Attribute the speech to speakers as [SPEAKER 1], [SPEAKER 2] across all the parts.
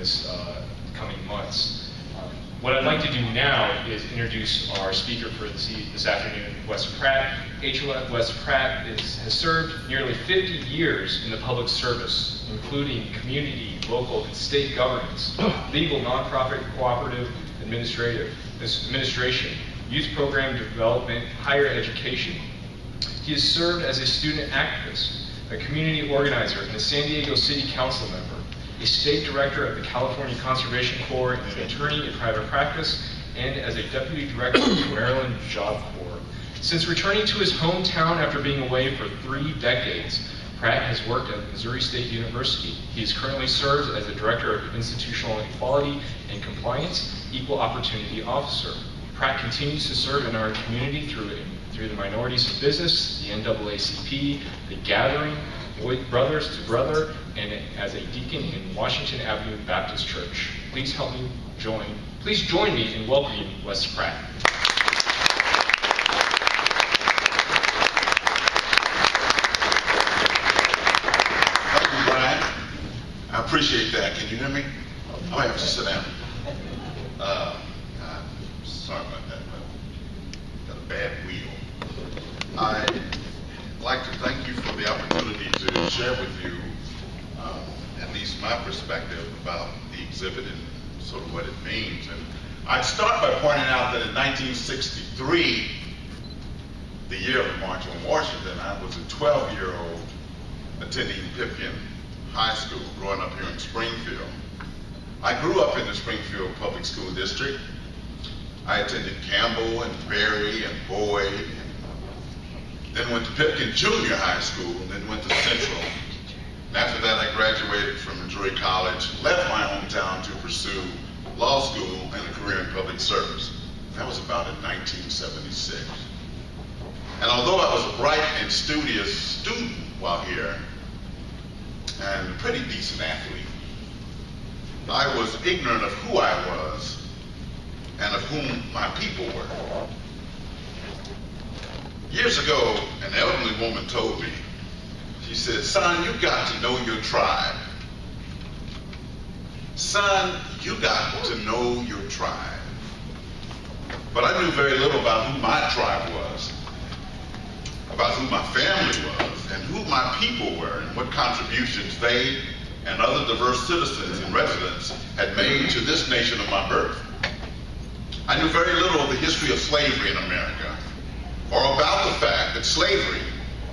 [SPEAKER 1] this coming months. What I'd like to do now is introduce our speaker for this afternoon, Wes Pratt. Wes Pratt has served nearly 50 years in the public service, including community, local, and state governments, legal, nonprofit, cooperative, administration, youth program development, higher education. He has served as a student activist, a community organizer, and a San Diego City Council member, a state director of the California Conservation Corps, and an attorney in private practice, and as a deputy director of the Maryland Job Corps. Since returning to his hometown after being away for 3 decades, Pratt has worked at Missouri State University. He is currently serves as the Director of Institutional Equality and Compliance, Equal Opportunity Officer. Pratt continues to serve in our community through the Minorities in Business, the NAACP, the Gathering, Brothers to Brother, and as a deacon in Washington Avenue Baptist Church. Please join me in welcoming Wes Pratt.
[SPEAKER 2] Thank you, Brian. I appreciate that. Can you hear me? I might have to sit down. Sorry about that, but got a bad wheel. I'd like to thank you for the opportunity to share with you at least my perspective about the exhibit and sort of what it means. And I'd start by pointing out that in 1963, the year of the March on Washington, I was a 12-year-old attending Pipkin High School, growing up here in Springfield. I grew up in the Springfield Public School District. I attended Campbell and Berry and Boyd, and then went to Pipkin Junior High School, and then went to Central. And after that, I graduated from Missouri College, left my hometown to pursue law school and a career in public service. That was about in 1976. And although I was a bright and studious student while here, and a pretty decent athlete, I was ignorant of who I was and of whom my people were. Years ago, an elderly woman told me, she said, "Son, you got to know your tribe. Son, you got to know your tribe." But I knew very little about who my tribe was, about who my family was, and who my people were, and what contributions they and other diverse citizens and residents had made to this nation of my birth. I knew very little of the history of slavery in America, or about the fact that slavery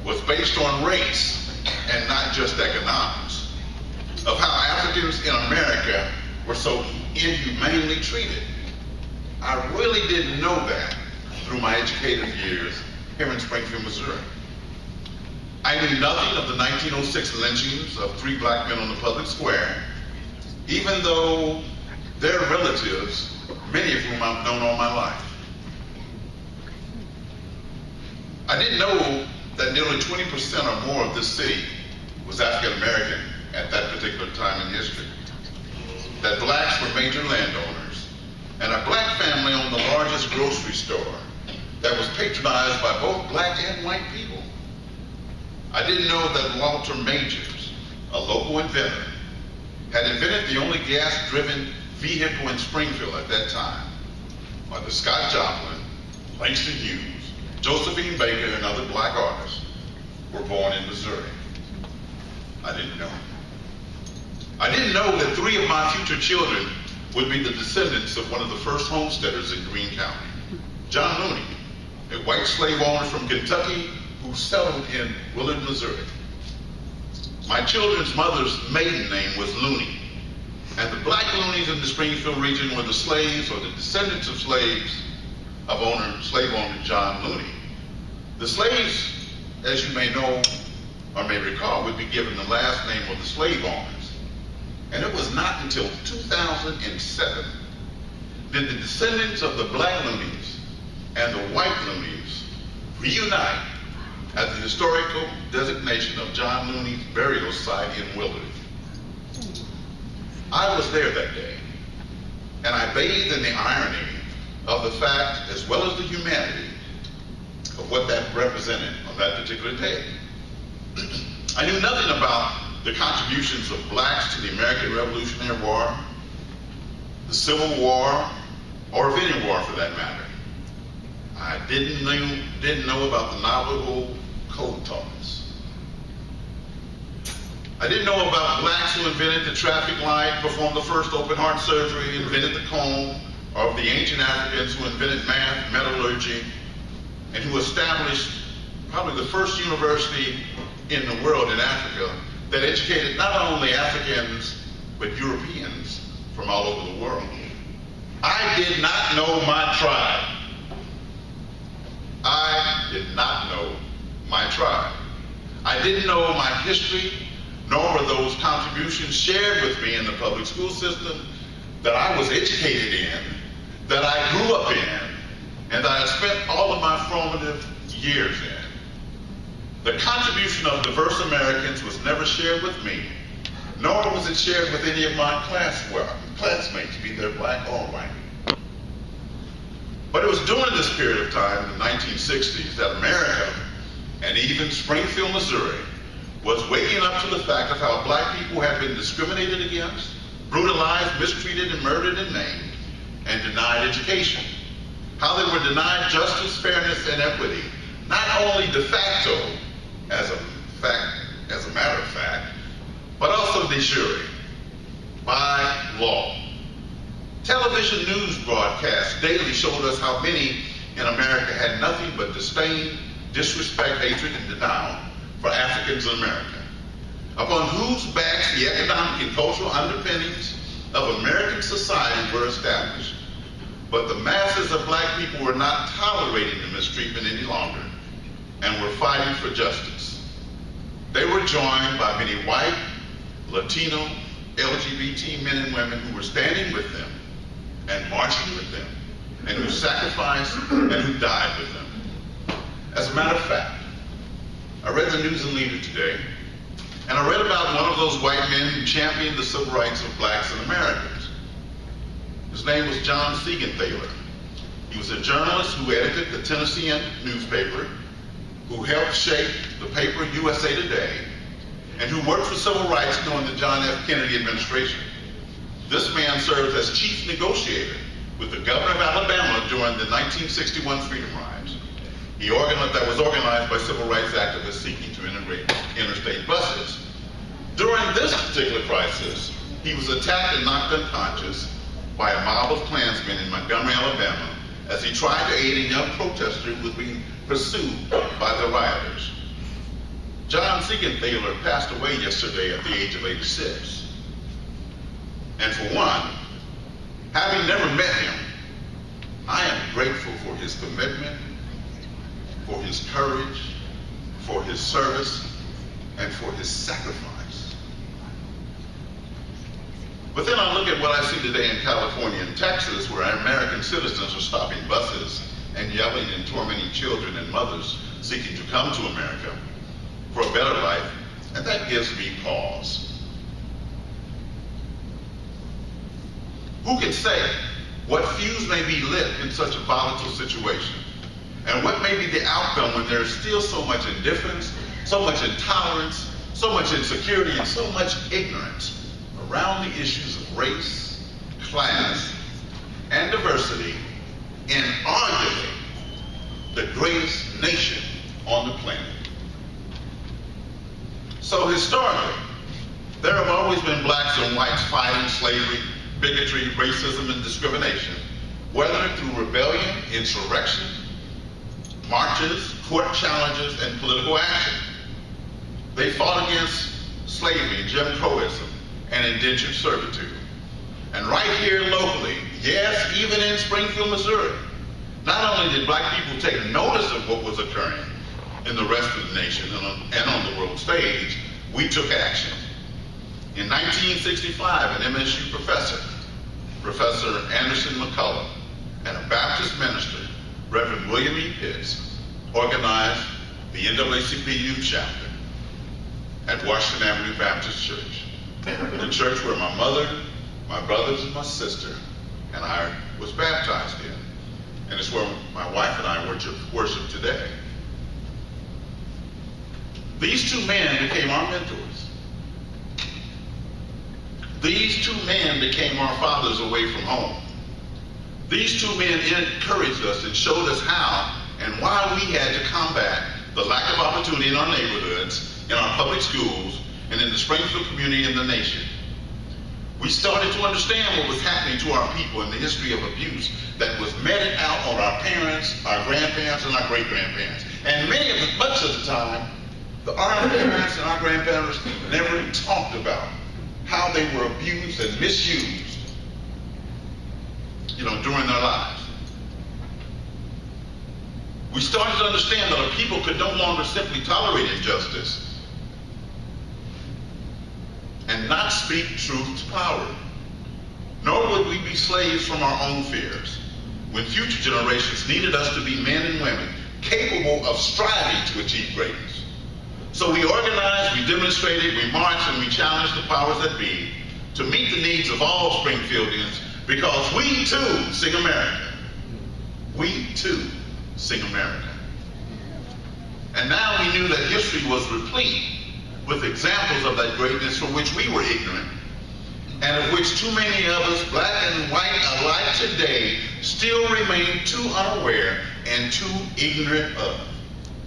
[SPEAKER 2] was based on race and not just economics, of how Africans in America were so inhumanely treated. I really didn't know that through my educative years here in Springfield, Missouri. I knew nothing of the 1906 lynchings of 3 black men on the public square, even though their relatives, many of whom I've known all my life. I didn't know that nearly 20% or more of this city was African American at that particular time in history, that blacks were major landowners, and a black family owned the largest grocery store that was patronized by both black and white people. I didn't know that Walter Majors, a local inventor, had invented the only gas-driven vehicle in Springfield at that time, or that Scott Joplin, Langston Hughes, Josephine Baker, and other black artists were born in Missouri. I didn't know. I didn't know that 3 of my future children would be the descendants of one of the first homesteaders in Greene County, John Looney, a white slave owner from Kentucky who settled in Willard, Missouri. My children's mother's maiden name was Looney, and the black Loonies in the Springfield region were the slaves or the descendants of slaves of slave owner John Looney. The slaves, as you may know or may recall, would be given the last name of the slave owners. And it was not until 2007 did the descendants of the black Loonies and the white Loonies reunite at the historical designation of John Looney's burial site in Willard. I was there that day, and I bathed in the irony of the fact as well as the humanity of what that represented on that particular day. I knew nothing about the contributions of blacks to the American Revolutionary War, the Civil War, or of any war for that matter. I didn't know about the Navajo code talks. I didn't know about blacks who invented the traffic light, performed the first open heart surgery, invented the comb, or of the ancient Africans who invented math, metallurgy, and who established probably the first university in the world in Africa that educated not only Africans, but Europeans from all over the world. I did not know my tribe. I did not know my tribe. I didn't know my history, nor were those contributions shared with me in the public school system that I was educated in, that I grew up in, and that I spent all of my formative years in. The contribution of diverse Americans was never shared with me, nor was it shared with any of my classmates, be they black or white. But it was during this period of time, in the 1960s, that America, and even Springfield, Missouri, was waking up to the fact of how black people had been discriminated against, brutalized, mistreated, and murdered and maimed, and denied education. How they were denied justice, fairness, and equity, not only de facto, as a matter of fact, but also de jure, by law. Television news broadcasts daily showed us how many in America had nothing but disdain, disrespect, hatred, and denial for Africans in America, upon whose backs the economic and cultural underpinnings of American society were established. But the masses of black people were not tolerating the mistreatment any longer and were fighting for justice. They were joined by many white, Latino, LGBT men and women who were standing with them and marching with them, and who sacrificed and who died with them. As a matter of fact, I read the News and Leader today, and I read about one of those white men who championed the civil rights of blacks and Americans. His name was John Siegenthaler. He was a journalist who edited the Tennessean newspaper, who helped shape the paper USA Today, and who worked for civil rights during the John F. Kennedy administration. This man served as chief negotiator with the governor of Alabama during the 1961 Freedom Rides. That was organized by civil rights activists seeking to integrate interstate buses. During this particular crisis, he was attacked and knocked unconscious by a mob of Klansmen in Montgomery, Alabama, as he tried to aid a young protester who was being pursued by the rioters. John Siegenthaler passed away yesterday at the age of 86. And for one, having never met him, I am grateful for his commitment, for his courage, for his service, and for his sacrifice. But then I look at what I see today in California and Texas, where American citizens are stopping buses and yelling and tormenting children and mothers seeking to come to America for a better life, and that gives me pause. Who can say what fuse may be lit in such a volatile situation? And what may be the outcome when there is still so much indifference, so much intolerance, so much insecurity, and so much ignorance around the issues of race, class, and diversity in arguably the greatest nation on the planet? So historically, there have always been blacks and whites fighting slavery, bigotry, racism, and discrimination, whether through rebellion, insurrection, marches, court challenges, and political action. They fought against slavery, Jim Crowism, and indentured servitude. And right here locally, yes, even in Springfield, Missouri, not only did black people take notice of what was occurring in the rest of the nation and on the world stage, we took action. In 1965, an MSU professor, Professor Anderson McCullough, and a Baptist minister, Reverend William E. Pitts, organized the NAACP youth chapter at Washington Avenue Baptist Church, the church where my mother, my brothers, and my sister and I was baptized in, and it's where my wife and I worship today. These two men became our mentors. These two men became our fathers away from home. These two men encouraged us and showed us how and why we had to combat the lack of opportunity in our neighborhoods, in our public schools, and in the Springfield community and the nation. We started to understand what was happening to our people and the history of abuse that was meted out on our parents, our grandparents, and our great-grandparents. And much of the time, our parents and our grandparents never talked about how they were abused and misused, during their lives. We started to understand that our people could no longer simply tolerate injustice and not speak truth to power. Nor would we be slaves from our own fears when future generations needed us to be men and women capable of striving to achieve greatness. So we organized, we demonstrated, we marched, and we challenged the powers that be to meet the needs of all Springfieldians, because we too sing America. We too sing America. And now we knew that history was replete with examples of that greatness for which we were ignorant, and of which too many of us, black and white alike today, still remain too unaware and too ignorant of,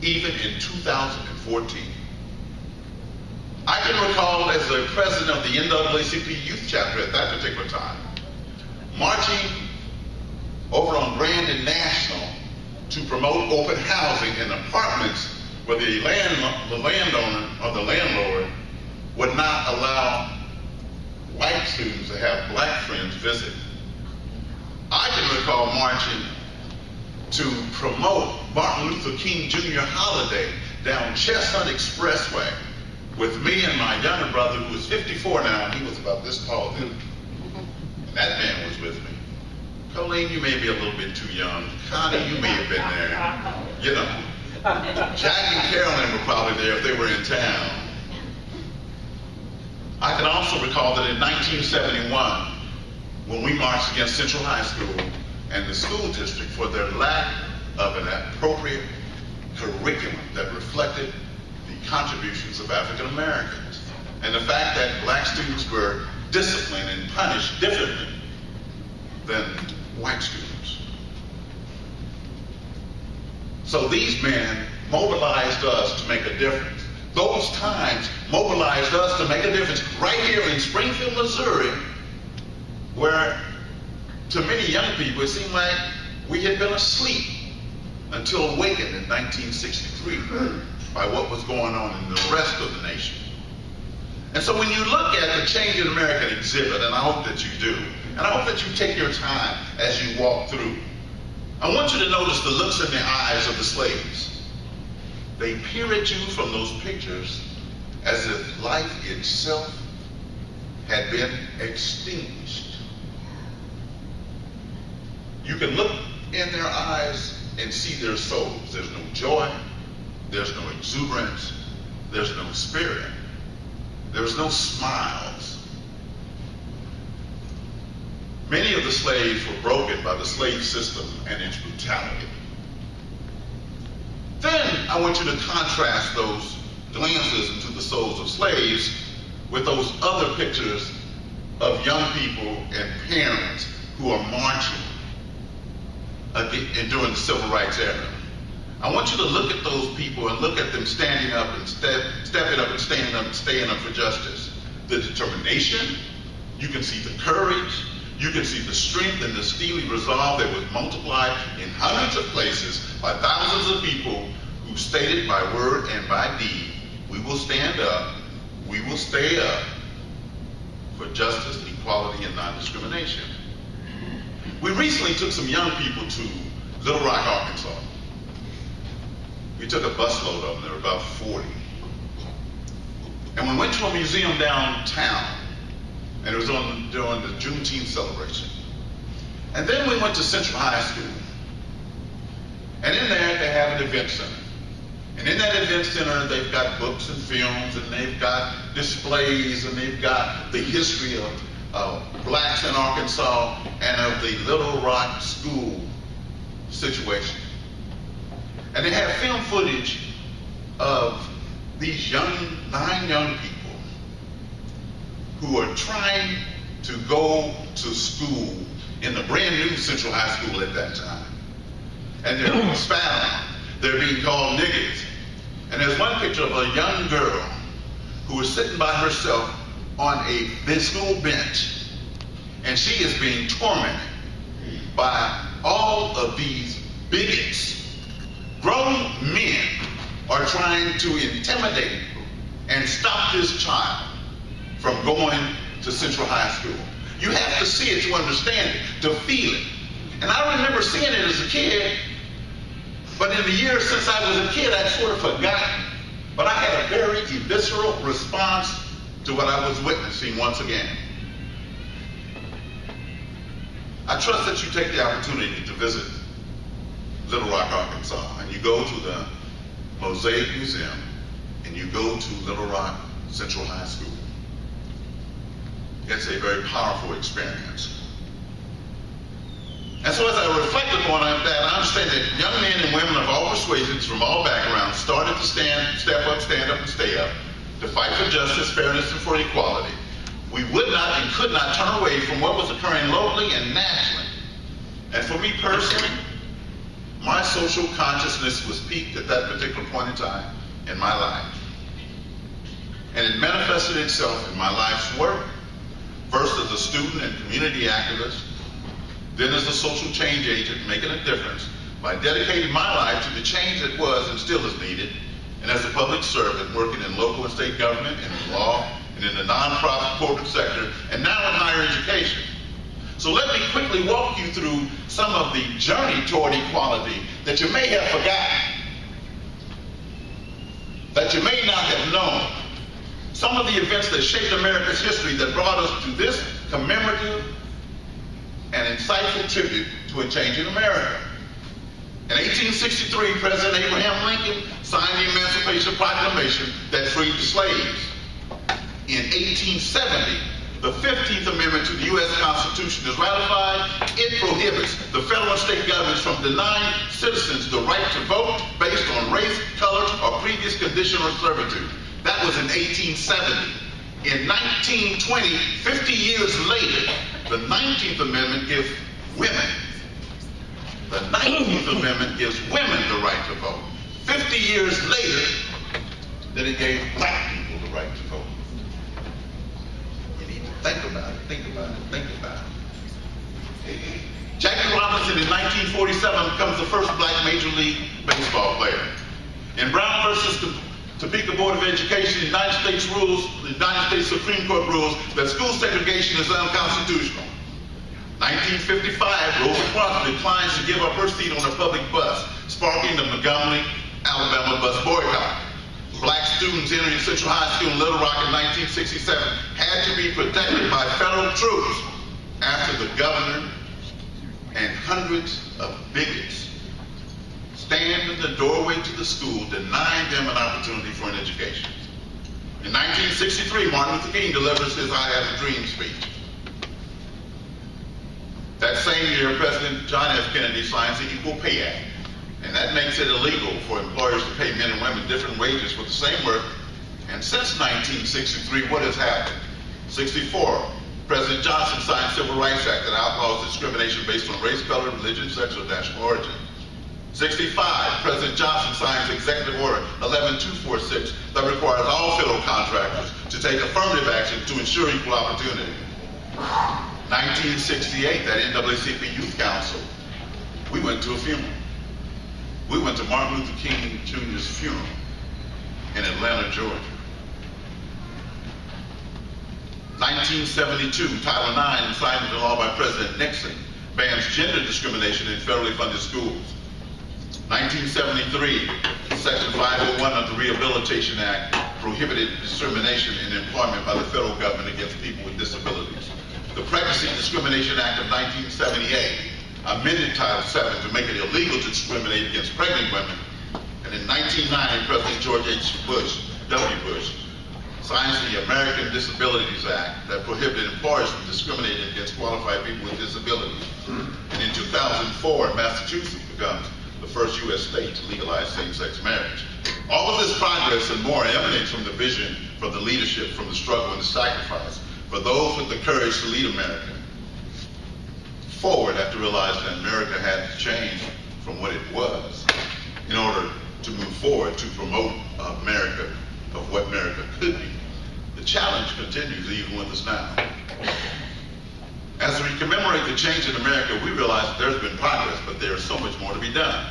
[SPEAKER 2] even in 2014. I can recall, as the president of the NAACP youth chapter at that particular time, marching over on Grand and National to promote open housing in apartments where the landowner or the landlord would not allow white students to have black friends visit. I can recall marching to promote Martin Luther King Jr. holiday down Chestnut Expressway with me and my younger brother, who is 54 now, and he was about this tall then. And that man was with me. Colleen, you may be a little bit too young. Connie, you may have been there. Jack and Carolyn were probably there if they were in town. I can also recall that in 1971, when we marched against Central High School and the school district for their lack of an appropriate curriculum that reflected the contributions of African Americans, and the fact that black students were disciplined and punished differently than white students. So these men mobilized us to make a difference. Those times mobilized us to make a difference right here in Springfield, Missouri, where to many young people it seemed like we had been asleep until awakened in 1963 by what was going on in the rest of the nation. And so when you look at the Change in America exhibit, and I hope that you do, and I hope that you take your time as you walk through, I want you to notice the looks in the eyes of the slaves. They peer at you from those pictures as if life itself had been extinguished. You can look in their eyes and see their souls. There's no joy, there's no exuberance, there's no spirit, there's no smiles. Many of the slaves were broken by the slave system and its brutality. Then I want you to contrast those glances into the souls of slaves with those other pictures of young people and parents who are marching during the Civil Rights era. I want you to look at those people and look at them standing up and stepping up and standing up and staying up for justice. The determination, you can see the courage, you can see the strength and the steely resolve that was multiplied in hundreds of places by thousands of people who stated by word and by deed, we will stand up, we will stay up for justice, equality, and non-discrimination. We recently took some young people to Little Rock, Arkansas. We took a busload of them, there were about 40. And we went to a museum downtown, and it was during the Juneteenth celebration. And then we went to Central High School. And in there, they have an event center. And in that event center, they've got books and films, and they've got displays, and they've got the history of blacks in Arkansas and of the Little Rock school situation. And they have film footage of these 9 young people who are trying to go to school in the brand new Central High School at that time. And they're being spat on. They're being called niggas. And there's one picture of a young girl who was sitting by herself on a school bench, and she is being tormented by all of these bigots. Grown men are trying to intimidate and stop this child from going to Central High School. You have to see it to understand it, to feel it. And I remember seeing it as a kid, but in the years since I was a kid, I'd sort of forgotten. But I had a very visceral response to what I was witnessing once again. I trust that you take the opportunity to visit Little Rock, Arkansas, and you go to the Mosaic Museum, and you go to Little Rock Central High School. It's a very powerful experience. And so as I reflect upon that, I understand that young men and women of all persuasions from all backgrounds started to step up, and stay up, to fight for justice, fairness, and for equality. We would not and could not turn away from what was occurring locally and nationally. And for me personally, my social consciousness was peaked at that particular point in time in my life. And it manifested itself in my life's work, first as a student and community activist, then as a social change agent making a difference by dedicating my life to the change that was and still is needed, and as a public servant working in local and state government, in law, and in the nonprofit corporate sector, and now in higher education. So let me quickly walk you through some of the journey toward equality that you may have forgotten, that you may not have known. Some of the events that shaped America's history that brought us to this commemorative and insightful tribute to a change in America. In 1863, President Abraham Lincoln signed the Emancipation Proclamation that freed the slaves. In 1870, the 15th Amendment to the U.S. Constitution is ratified. It prohibits the federal and state governments from denying citizens the right to vote based on race, color, or previous condition or servitude. That was in 1870. In 1920, 50 years later, the 19th Amendment gives women, the 19th Amendment gives women the right to vote. 50 years later, then it gave black people the right to vote. You need to think about it, think about it, think about it. Jackie Robinson in 1947 becomes the first black Major League Baseball player. In Brown versus Topeka Board of Education, the United States Supreme Court rules that school segregation is unconstitutional. 1955, Rosa Parks declines to give up her seat on a public bus, sparking the Montgomery, Alabama bus boycott. Black students entering Central High School in Little Rock in 1967 had to be protected by federal troops after the governor and hundreds of bigots stand in the doorway to the school, denying them an opportunity for an education. In 1963, Martin Luther King delivers his I Have a Dream speech. That same year, President John F. Kennedy signs the Equal Pay Act, and that makes it illegal for employers to pay men and women different wages for the same work. And since 1963, what has happened? 64, President Johnson signed the Civil Rights Act that outlaws discrimination based on race, color, religion, sex, or national origin. 65, President Johnson signs Executive Order 11246 that requires all federal contractors to take affirmative action to ensure equal opportunity. 1968, that NAACP Youth Council, we went to a funeral. We went to Martin Luther King Jr.'s funeral in Atlanta, Georgia. 1972, Title IX, signed into law by President Nixon, bans gender discrimination in federally funded schools. 1973, Section 501 of the Rehabilitation Act prohibited discrimination in employment by the federal government against people with disabilities. The Pregnancy Discrimination Act of 1978 amended Title VII to make it illegal to discriminate against pregnant women. And in 1990, President George W. Bush, signs the American Disabilities Act that prohibited employers from discriminating against qualified people with disabilities. And in 2004, Massachusetts becomes the first U.S. state to legalize same-sex marriage. All of this progress and more emanates from the vision, from the leadership, from the struggle and the sacrifice for those with the courage to lead America forward after realizing that America had to change from what it was in order to move forward to promote America of what America could be. The challenge continues even with us now. As we commemorate the change in America, we realize that there's been progress, but there's so much more to be done.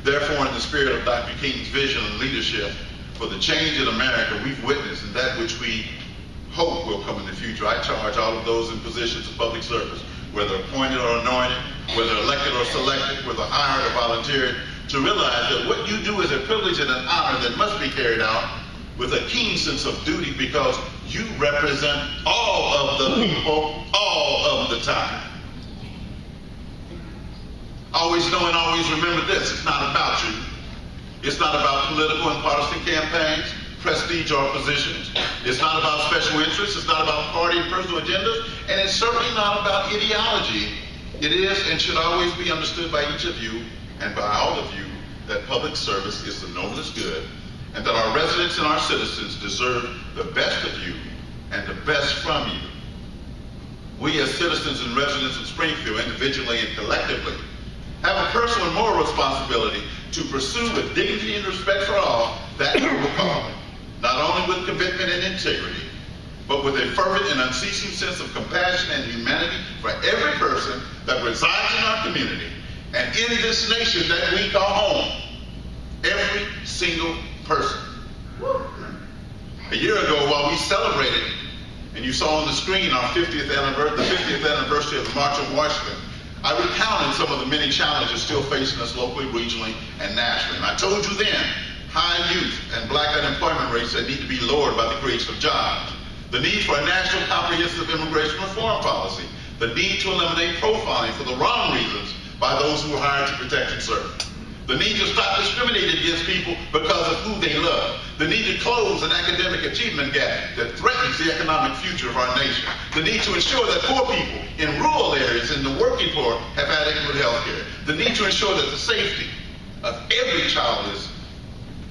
[SPEAKER 2] Therefore, in the spirit of Dr. King's vision and leadership for the change in America we've witnessed and that which we hope will come in the future, I charge all of those in positions of public service, whether appointed or anointed, whether elected or selected, whether hired or volunteered, to realize that what you do is a privilege and an honor that must be carried out with a keen sense of duty, because you represent all of the people all of the time. Always know and always remember this: it's not about you. It's not about political and partisan campaigns, prestige or positions. It's not about special interests. It's not about party and personal agendas. And it's certainly not about ideology. It is and should always be understood by each of you and by all of you that public service is the noblest good, and that our residents and our citizens deserve the best of you and the best from you. We as citizens and residents of Springfield, individually and collectively, have a personal and moral responsibility to pursue with dignity and respect for all that noble calling, not only with commitment and integrity, but with a fervent and unceasing sense of compassion and humanity for every person that resides in our community and in this nation that we call home. Every single person. A year ago, while we celebrated, and you saw on the screen our the 50th anniversary of the March on Washington, I recounted some of the many challenges still facing us locally, regionally, and nationally. And I told you then, high youth and black unemployment rates that need to be lowered by the creation of jobs, the need for a national comprehensive immigration reform policy, the need to eliminate profiling for the wrong reasons by those who are hired to protect and serve, the need to stop discriminating against people because of who they love, the need to close an academic achievement gap that threatens the economic future of our nation, the need to ensure that poor people in rural areas and the working poor have adequate health care, the need to ensure that the safety of every child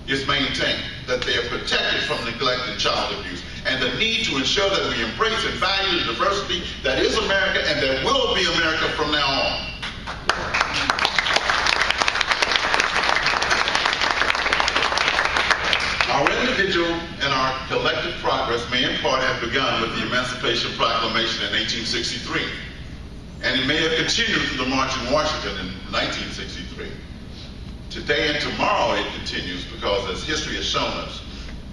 [SPEAKER 2] is maintained, that they are protected from neglect and child abuse, and the need to ensure that we embrace and value the diversity that is America and that will be America from now on. Our individual and our collective progress may in part have begun with the Emancipation Proclamation in 1863, and it may have continued through the March on Washington in 1963. Today and tomorrow it continues, because as history has shown us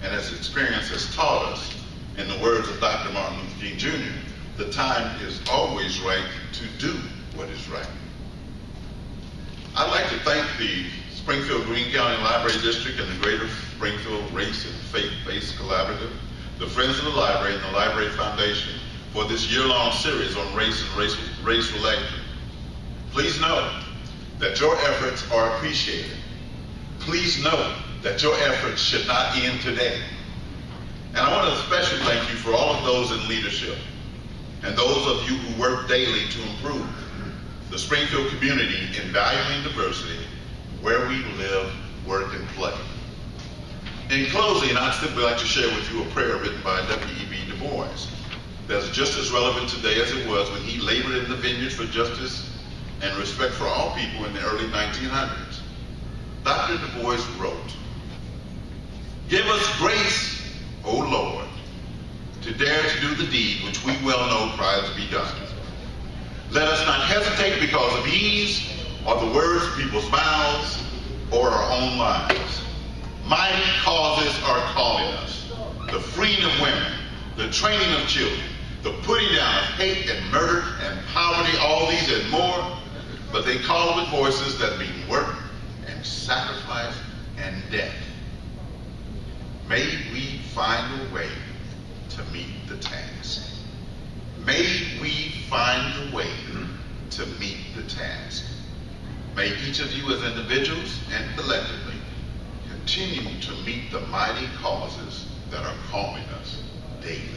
[SPEAKER 2] and as experience has taught us, in the words of Dr. Martin Luther King Jr., the time is always right to do what is right. I'd like to thank the Springfield Greene County Library District and the Greater Springfield Race and Faith-Based Collaborative, the Friends of the Library, and the Library Foundation for this year-long series on race and race relations. Please know that your efforts are appreciated. Please know that your efforts should not end today. And I want to especially thank you for all of those in leadership and those of you who work daily to improve the Springfield community in valuing diversity where we live, work, and play. In closing, I'd simply like to share with you a prayer written by W.E.B. Du Bois that's just as relevant today as it was when he labored in the vineyards for justice and respect for all people in the early 1900s. Dr. Du Bois wrote, "Give us grace, O Lord, to dare to do the deed which we well know prior to be done. Let us not hesitate because of ease or the words of people's mouths or our own lives. Mighty causes are calling us: the freeing of women, the training of children, the putting down of hate and murder and poverty, all these and more, but they call with voices that mean work and sacrifice and death. May we find a way to meet the task. May we find a way to meet the task. May each of you as individuals and collectively continue to meet the mighty causes that are calling us daily."